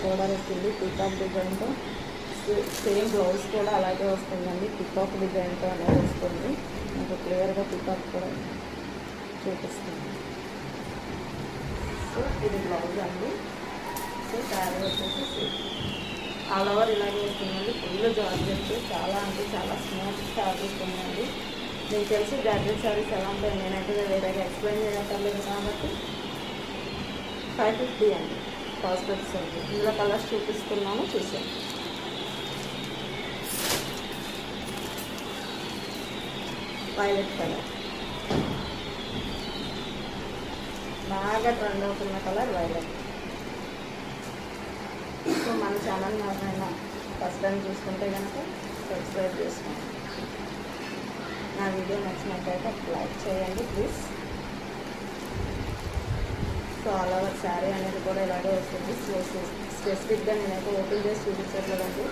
Border వచ్చింది peacock డిజైన్తో. Same blouse కూడా అలాగే వస్తుందండి, పీకాక్ డిజైన్తో అనేది వస్తుంది. మీకు క్లియర్గా పీకాక్ కూడా చూపిస్తుంది. సో ఇది బ్లౌజ్ అండి. సో శారీ వచ్చేసి ఆల్ ఓవర్ ఇలాగే వస్తుందండి. ఫుల్ జార్జెట్, చాలా అంటే చాలా స్మూత్ ఫ్యాబ్రిక్ ఉందండి. మీకు తెలిసి జార్జెట్ శారీస్ ఎలా ఉంటాయి, నేనైతే వేరేగా ఎక్స్ప్లెయిన్ చేయక్కర్లేదు కాబట్టి 550 అండి కాస్ట్ వచ్చేసరికి. ఇందులో కలర్స్ చూపిస్తున్నాము, చూసాం. వైలెట్ కలర్ బాగా ట్రెండ్ అవుతున్న కలర్ వైలెట్. సో మన ఛానల్ ఎవరైనా ఫస్ట్ టైం చూసుకుంటే కనుక సబ్స్క్రైబ్ చేసుకోండి. నా వీడియో నచ్చినట్లయితే లైక్ చేయండి please. So all over sari అనేది కూడా ఇలాగే వస్తుంది. స్పెసిఫిక్గా నేనైతే ఓపెన్ చేసి చూపించట్లేదండి.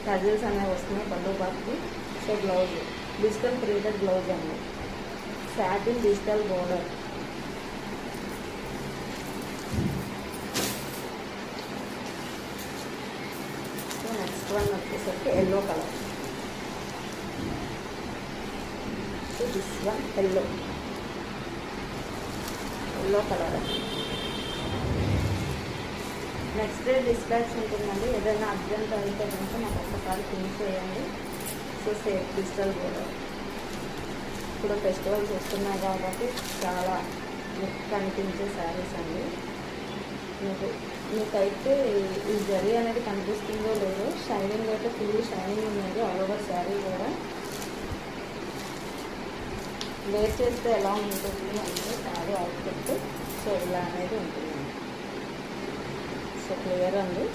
టజిల్స్ అనేవి వస్తున్నాయి పళ్ళు బాక్కి. So blouse digital printed blouse అండి, satin digital border. So next one వచ్చేసరికి yellow colour. So this one yellow colour. Next day dispatch ఉంటుందండి. ఏదైనా అర్జెంట్ అయితే కనుక మాకు ఒక్కసారి ఫినిష్ చేయండి. So safe digital border. ఇప్పుడు ఫెస్టివల్స్ వస్తున్నాయి కాబట్టి చాలా లుక్ కనిపించే శారీస్ అండి. మీకైతే ఈ జరీ అనేది కనిపిస్తుందో లేదో, షైనింగ్ అయితే ఫుల్ షైనింగ్ ఉన్నది ఆల్ ఓవర్ శారీ కూడా. వేర్ చేస్తే ఎలా ఉంటుంది అంటే శారీ అవుట్ఫిట్ సో ఇలా అనేది ఉంటుంది. సో క్లియర్ అండి.